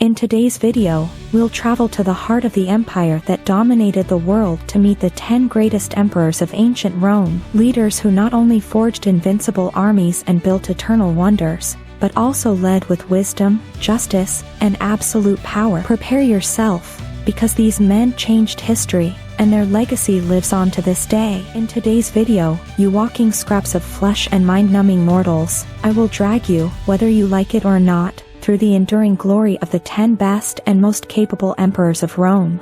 In today's video, we'll travel to the heart of the empire that dominated the world to meet the 10 greatest emperors of ancient Rome, leaders who not only forged invincible armies and built eternal wonders, but also led with wisdom, justice, and absolute power. Prepare yourself, because these men changed history, and their legacy lives on to this day. In today's video, you walking scraps of flesh and mind-numbing mortals, I will drag you, whether you like it or not, through the enduring glory of the 10 best and most capable emperors of Rome.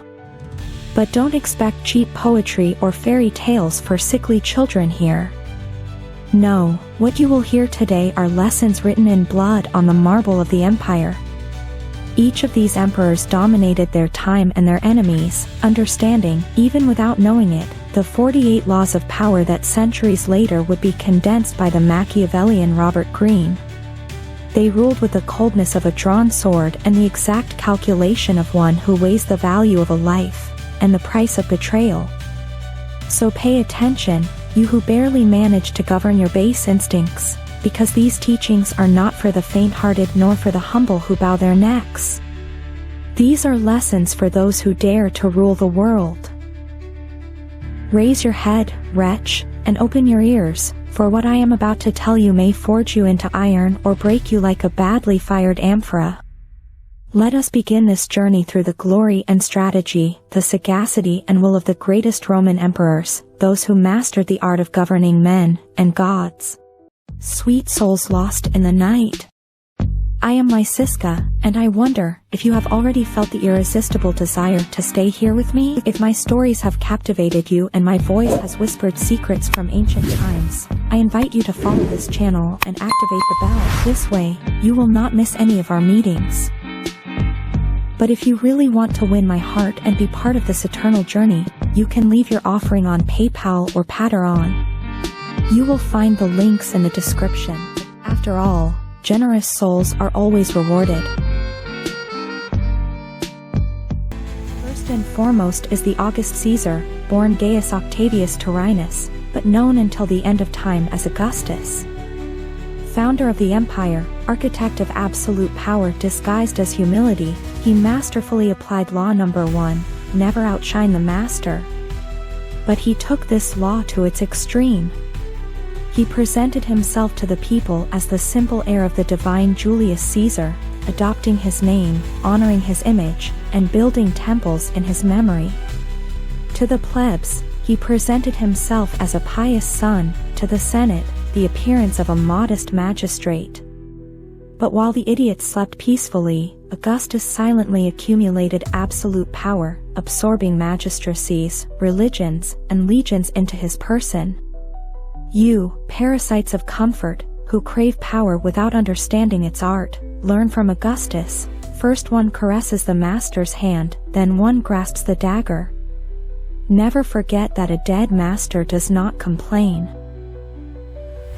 But don't expect cheap poetry or fairy tales for sickly children here. No, what you will hear today are lessons written in blood on the marble of the empire. Each of these emperors dominated their time and their enemies, understanding, even without knowing it, the 48 laws of power that centuries later would be condensed by the Machiavellian Robert Greene. They ruled with the coldness of a drawn sword and the exact calculation of one who weighs the value of a life, and the price of betrayal. So pay attention, you who barely manage to govern your base instincts, because these teachings are not for the faint-hearted nor for the humble who bow their necks. These are lessons for those who dare to rule the world. Raise your head, wretch, and open your ears, for what I am about to tell you may forge you into iron or break you like a badly fired amphora. Let us begin this journey through the glory and strategy, the sagacity and will of the greatest Roman emperors, those who mastered the art of governing men and gods. Sweet souls lost in the night. I am Lysiska, and I wonder if you have already felt the irresistible desire to stay here with me. If my stories have captivated you and my voice has whispered secrets from ancient times, I invite you to follow this channel and activate the bell. This way, you will not miss any of our meetings. But if you really want to win my heart and be part of this eternal journey, you can leave your offering on PayPal or Patreon. You will find the links in the description. After all, generous souls are always rewarded. First and foremost is the August Caesar, born Gaius Octavius Tyrannus, but known until the end of time as Augustus. Founder of the empire, architect of absolute power disguised as humility, he masterfully applied law number 1, never outshine the master. But he took this law to its extreme. He presented himself to the people as the simple heir of the divine Julius Caesar, adopting his name, honoring his image, and building temples in his memory. To the plebs, he presented himself as a pious son, to the Senate, the appearance of a modest magistrate. But while the idiots slept peacefully, Augustus silently accumulated absolute power, absorbing magistracies, religions, and legions into his person. You, parasites of comfort, who crave power without understanding its art, learn from Augustus. First one caresses the master's hand, then one grasps the dagger. Never forget that a dead master does not complain.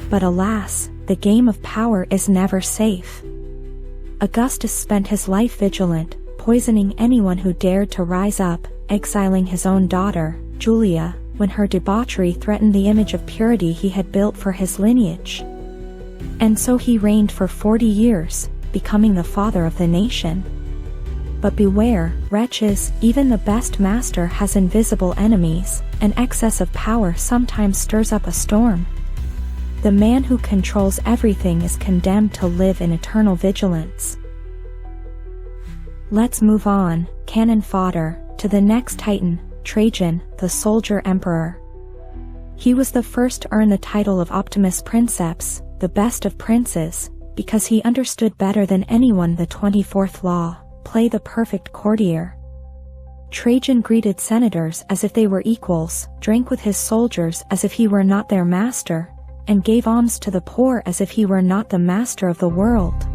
But alas, the game of power is never safe. Augustus spent his life vigilant, poisoning anyone who dared to rise up, exiling his own daughter, Julia, when her debauchery threatened the image of purity he had built for his lineage. And so he reigned for 40 years, becoming the father of the nation. But beware, wretches, even the best master has invisible enemies, and excess of power sometimes stirs up a storm. The man who controls everything is condemned to live in eternal vigilance. Let's move on, cannon fodder, to the next titan, Trajan, the soldier emperor. He was the first to earn the title of Optimus Princeps, the best of princes, because he understood better than anyone the 24th law, play the perfect courtier. Trajan greeted senators as if they were equals, drank with his soldiers as if he were not their master, and gave alms to the poor as if he were not the master of the world.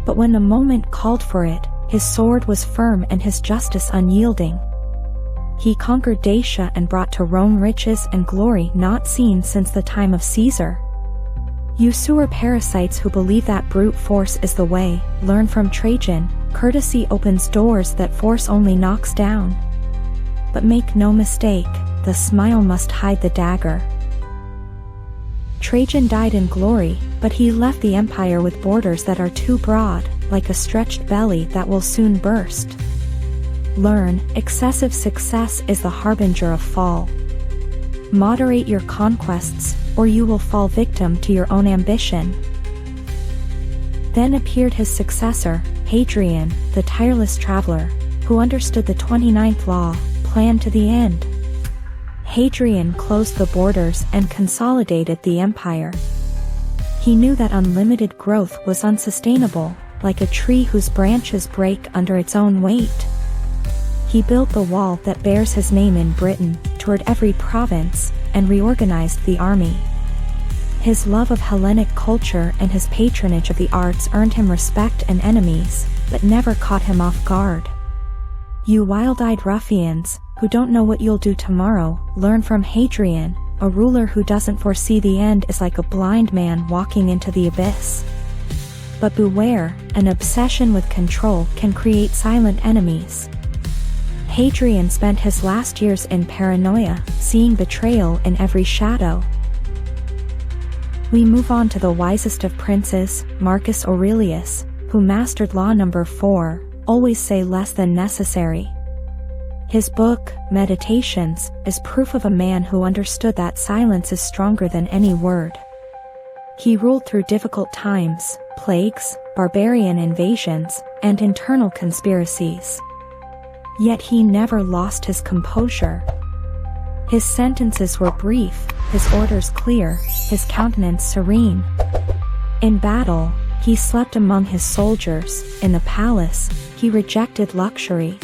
But when the moment called for it, his sword was firm and his justice unyielding. He conquered Dacia and brought to Rome riches and glory not seen since the time of Caesar. You sewer parasites who believe that brute force is the way, learn from Trajan. Courtesy opens doors that force only knocks down. But make no mistake, the smile must hide the dagger. Trajan died in glory, but he left the empire with borders that are too broad, like a stretched belly that will soon burst. Learn, excessive success is the harbinger of fall. Moderate your conquests, or you will fall victim to your own ambition. Then appeared his successor, Hadrian, the tireless traveler, who understood the 29th law, plan to the end. Hadrian closed the borders and consolidated the empire. He knew that unlimited growth was unsustainable, like a tree whose branches break under its own weight. He built the wall that bears his name in Britain, toured every province, and reorganized the army. His love of Hellenic culture and his patronage of the arts earned him respect and enemies, but never caught him off guard. You wild-eyed ruffians, who don't know what you'll do tomorrow, learn from Hadrian. A ruler who doesn't foresee the end is like a blind man walking into the abyss. But beware, an obsession with control can create silent enemies. Hadrian spent his last years in paranoia, seeing betrayal in every shadow. We move on to the wisest of princes, Marcus Aurelius, who mastered law number 4, always say less than necessary. His book, Meditations, is proof of a man who understood that silence is stronger than any word. He ruled through difficult times, plagues, barbarian invasions, and internal conspiracies. Yet he never lost his composure. His sentences were brief, his orders clear, his countenance serene. In battle, he slept among his soldiers. In the palace, he rejected luxury.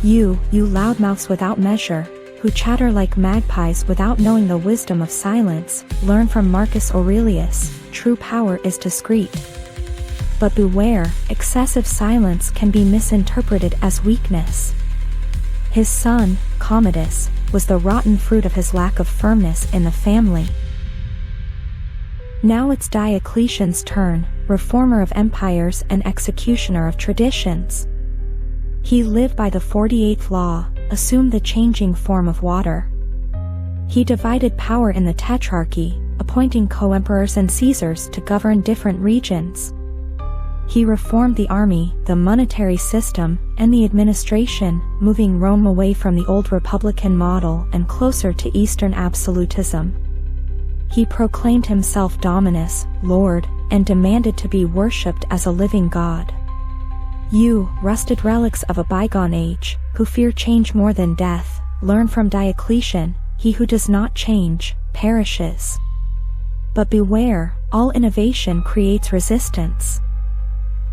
You loudmouths without measure, who chatter like magpies without knowing the wisdom of silence, learn from Marcus Aurelius, true power is discreet. But beware, excessive silence can be misinterpreted as weakness. His son, Commodus, was the rotten fruit of his lack of firmness in the family. Now it's Diocletian's turn, reformer of empires and executioner of traditions. He lived by the 48th law, assumed the changing form of water. He divided power in the Tetrarchy, appointing co-emperors and Caesars to govern different regions. He reformed the army, the monetary system, and the administration, moving Rome away from the old republican model and closer to Eastern absolutism. He proclaimed himself Dominus, Lord, and demanded to be worshipped as a living god. You, rusted relics of a bygone age, who fear change more than death, learn from Diocletian, he who does not change, perishes. But beware, all innovation creates resistance.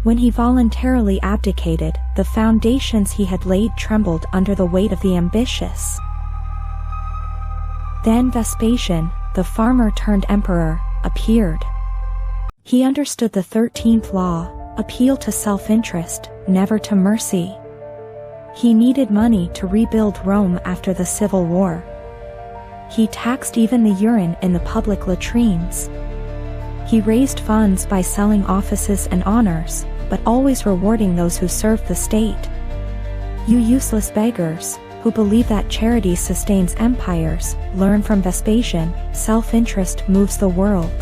When he voluntarily abdicated, the foundations he had laid trembled under the weight of the ambitious. Then Vespasian, the farmer turned emperor, appeared. He understood the 13th law, appeal to self-interest, never to mercy. He needed money to rebuild Rome after the Civil War. He taxed even the urine in the public latrines. He raised funds by selling offices and honors, but always rewarding those who served the state. You useless beggars, who believe that charity sustains empires, learn from Vespasian, self-interest moves the world.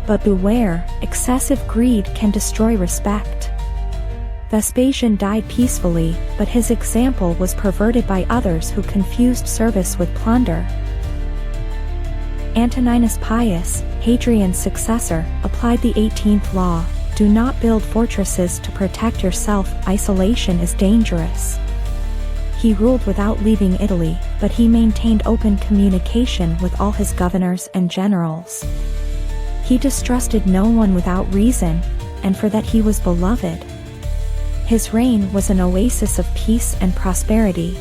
But beware, excessive greed can destroy respect. Vespasian died peacefully, but his example was perverted by others who confused service with plunder. Antoninus Pius, Hadrian's successor, applied the 18th law. Do not build fortresses to protect yourself, isolation is dangerous. He ruled without leaving Italy, but he maintained open communication with all his governors and generals. He distrusted no one without reason, and for that he was beloved. His reign was an oasis of peace and prosperity.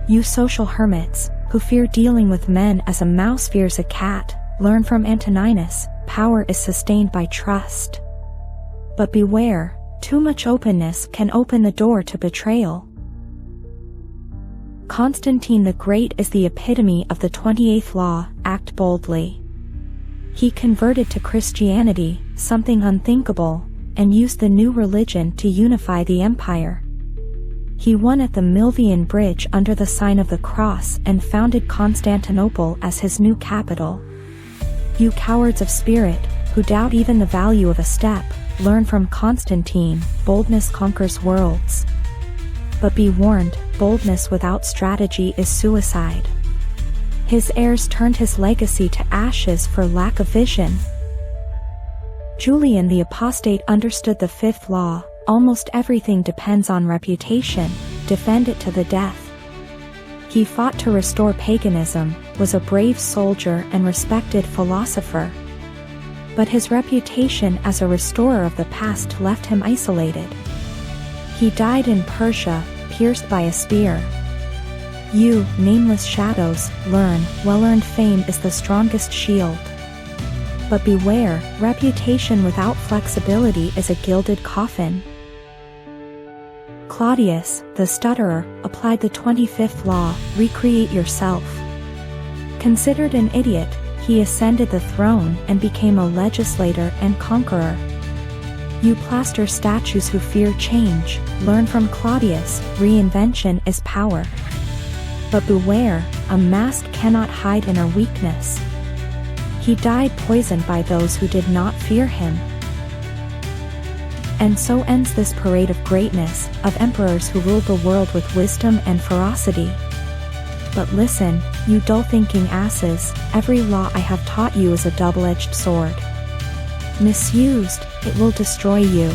You social hermits, who fear dealing with men as a mouse fears a cat, learn from Antoninus, power is sustained by trust. But beware, too much openness can open the door to betrayal. Constantine the Great is the epitome of the 28th law, act boldly. He converted to Christianity, something unthinkable, and used the new religion to unify the empire. He won at the Milvian Bridge under the sign of the cross and founded Constantinople as his new capital. You cowards of spirit, who doubt even the value of a step, learn from Constantine, boldness conquers worlds. But be warned, boldness without strategy is suicide. His heirs turned his legacy to ashes for lack of vision. Julian the Apostate understood the fifth law: almost everything depends on reputation, defend it to the death. He fought to restore paganism, was a brave soldier and respected philosopher. But his reputation as a restorer of the past left him isolated. He died in Persia, pierced by a spear. You, nameless shadows, learn, well-earned fame is the strongest shield. But beware, reputation without flexibility is a gilded coffin. Claudius, the stutterer, applied the 25th law: recreate yourself. Considered an idiot, he ascended the throne and became a legislator and conqueror. You plaster statues who fear change, learn from Claudius, reinvention is power. But beware, a mask cannot hide inner weakness. He died poisoned by those who did not fear him. And so ends this parade of greatness, of emperors who ruled the world with wisdom and ferocity. But listen, you dull-thinking asses, every law I have taught you is a double-edged sword. Misused, it will destroy you.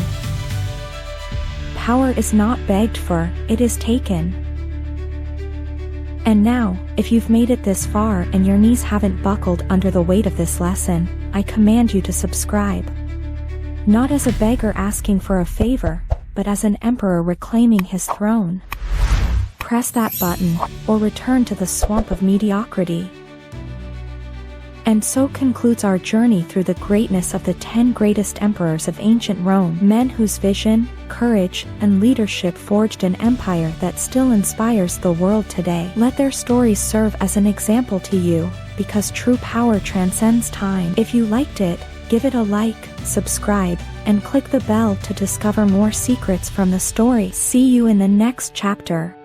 Power is not begged for, it is taken. And now, if you've made it this far and your knees haven't buckled under the weight of this lesson, I command you to subscribe. Not as a beggar asking for a favor, but as an emperor reclaiming his throne. Press that button, or return to the swamp of mediocrity. And so concludes our journey through the greatness of the 10 greatest emperors of ancient Rome, men whose vision, courage, and leadership forged an empire that still inspires the world today. Let their stories serve as an example to you, because true power transcends time. If you liked it, give it a like, subscribe, and click the bell to discover more secrets from the story. See you in the next chapter.